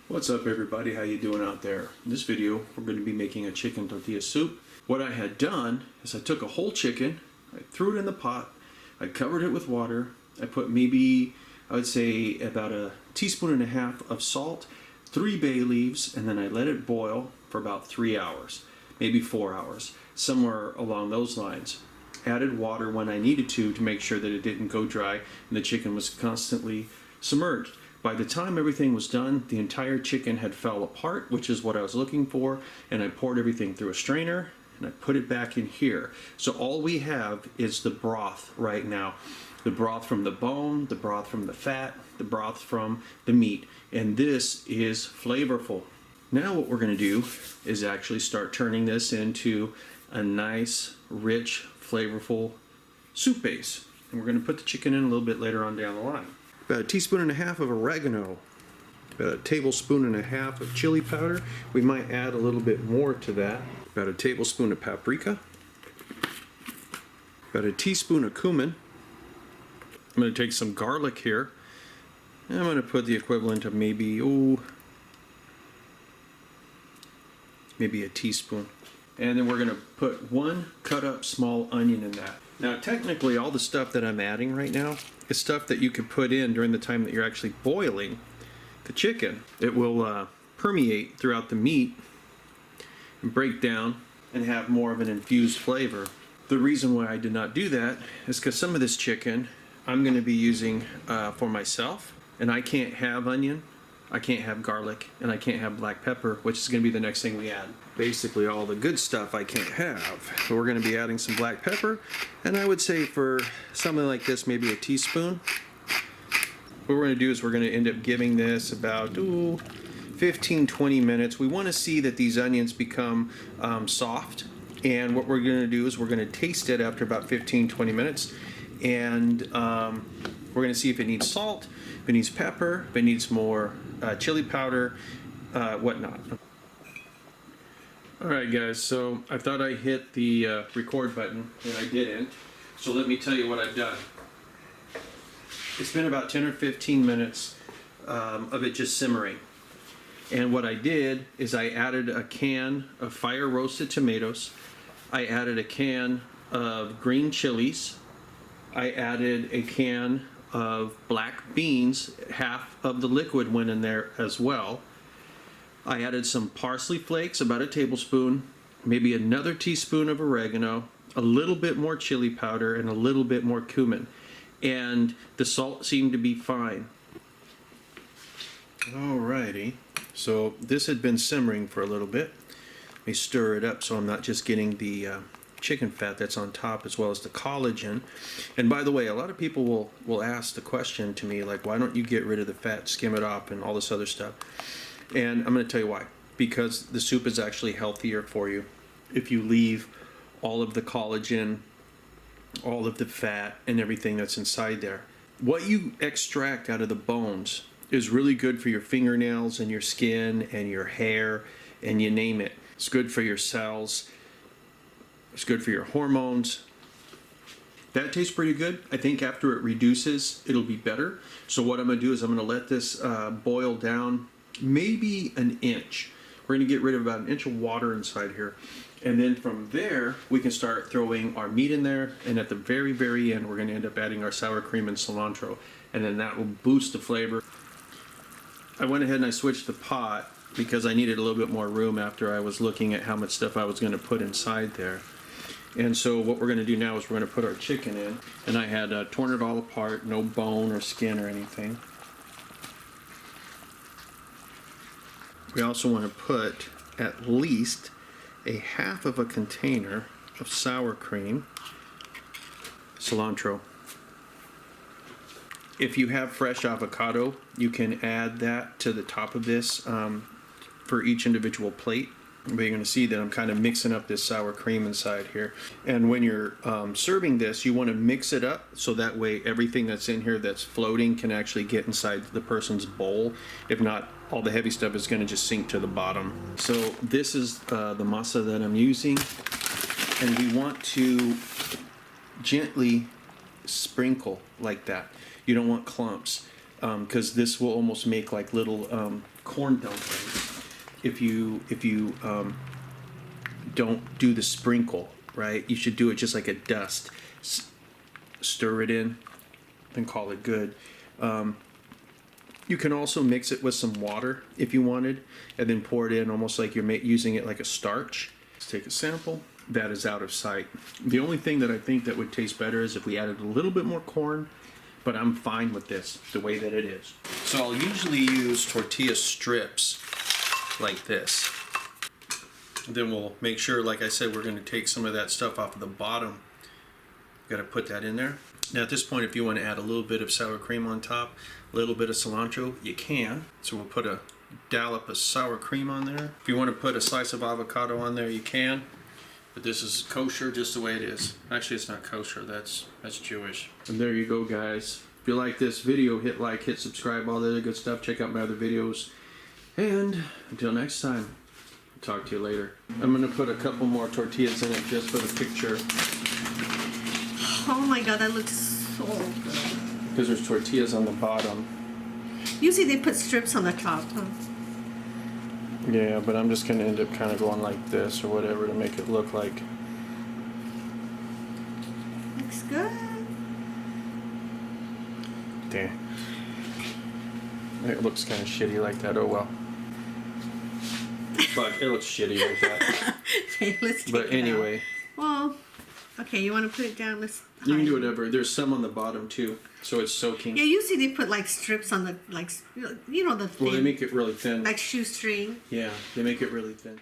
What's up everybody, how you doing out there? In this video we're going to be making a chicken tortilla soup. What I had done is I took a whole chicken, I threw it in the pot, I covered it with water, I put maybe, I would say about a teaspoon and a half of salt, 3 bay leaves, and then I let it boil for about 3 hours, maybe 4 hours, somewhere along those lines. Added water when I needed to make sure that it didn't go dry and the chicken was constantly submerged. By the time everything was done, the entire chicken had fell apart, which is what I was looking for, and I poured everything through a strainer and I put it back in here. So all we have is the broth right now. The broth from the bone, the broth from the fat, the broth from the meat, and this is flavorful. Now what we're going to do is actually start turning this into a nice, rich, flavorful soup base. And we're going to put the chicken in a little bit later on down the line. About a teaspoon and a half of oregano, about a tablespoon and a half of chili powder. We might add a little bit more to that. About a tablespoon of paprika, about a teaspoon of cumin. I'm going to take some garlic here. And I'm going to put the equivalent of maybe a teaspoon. And then we're going to put 1 cut up small onion in that. Now technically all the stuff that I'm adding right now is stuff that you could put in during the time that you're actually boiling the chicken. It will permeate throughout the meat and break down and have more of an infused flavor. The reason why I did not do that is because some of this chicken I'm going to be using for myself, and I can't have onion, I can't have garlic, and I can't have black pepper, which is going to be the next thing we add. Basically all the good stuff I can't have. So we're going to be adding some black pepper, and I would say for something like this, maybe a teaspoon. What we're going to do is we're going to end up giving this about 15-20 minutes. We want to see that these onions become soft, and what we're going to do is we're going to taste it after about 15-20 minutes, and we're going to see if it needs salt, if it needs pepper, if it needs more chili powder, whatnot. Alright guys, so I thought I hit the record button and I didn't, so let me tell you what I've done. It's been about 10 or 15 minutes of it just simmering, and what I did is I added a can of fire roasted tomatoes, I added a can of green chilies, I added a can of black beans, half of the liquid went in there as well. I added some parsley flakes, about a tablespoon, maybe another teaspoon of oregano, a little bit more chili powder, and a little bit more cumin. And the salt seemed to be fine. Alrighty, so this had been simmering for a little bit. Let me stir it up so I'm not just getting the chicken fat that's on top as well as the collagen. And by the way, a lot of people will ask the question to me, like, why don't you get rid of the fat, skim it off, and all this other stuff? And I'm going to tell you why. Because the soup is actually healthier for you if you leave all of the collagen, all of the fat, and everything that's inside there. What you extract out of the bones is really good for your fingernails and your skin and your hair and you name it. It's good for your cells. It's good for your hormones. That tastes pretty good. I think after it reduces, it'll be better. So what I'm going to do is I'm going to let this boil down maybe an inch. We're going to get rid of about an inch of water inside here. And then from there, we can start throwing our meat in there. And at the very, very end, we're going to end up adding our sour cream and cilantro. And then that will boost the flavor. I went ahead and I switched the pot because I needed a little bit more room after I was looking at how much stuff I was going to put inside there. And so what we're going to do now is we're going to put our chicken in. And I had torn it all apart, no bone or skin or anything. We also want to put at least a half of a container of sour cream, cilantro. If you have fresh avocado, you can add that to the top of this for each individual plate. But you're going to see that I'm kind of mixing up this sour cream inside here. And when you're serving this, you want to mix it up so that way everything that's in here that's floating can actually get inside the person's bowl. If not, all the heavy stuff is going to just sink to the bottom. So this is the masa that I'm using. And we want to gently sprinkle like that. You don't want clumps. because this will almost make like little corn dumplings if you don't do the sprinkle, right? You should do it just like a dust. Stir it in, then call it good. You can also mix it with some water if you wanted, and then pour it in almost like you're using it like a starch. Let's take a sample. That is out of sight. The only thing that I think that would taste better is if we added a little bit more corn, but I'm fine with this, the way that it is. So I'll usually use tortilla strips like this. Then we'll make sure, like I said, we're going to take some of that stuff off of the bottom. Got to put that in there. Now at this point, if you want to add a little bit of sour cream on top, a little bit of cilantro, you can. So we'll put a dollop of sour cream on there. If you want to put a slice of avocado on there, you can. But this is kosher just the way it is. Actually, it's not kosher. That's Jewish. And there you go, guys. If you like this video, hit like, hit subscribe, all the other good stuff. Check out my other videos. And until next time, I'll talk to you later. I'm going to put a couple more tortillas in it just for the picture. Oh my God, that looks so good. Because there's tortillas on the bottom. Usually they put strips on the top, huh? Yeah, but I'm just going to end up kind of going like this or whatever to make it look like. Looks good. Damn. It looks kind of shitty like that. Oh well. But it looks shitty like that. Okay, let's take But it anyway. out. Well, okay, you want to put it down? You can do whatever. There's some on the bottom too, so it's soaking. Yeah, usually they put like strips on the, like, you know, the thin. Well, they make it really thin. Like shoestring. Yeah, they make it really thin.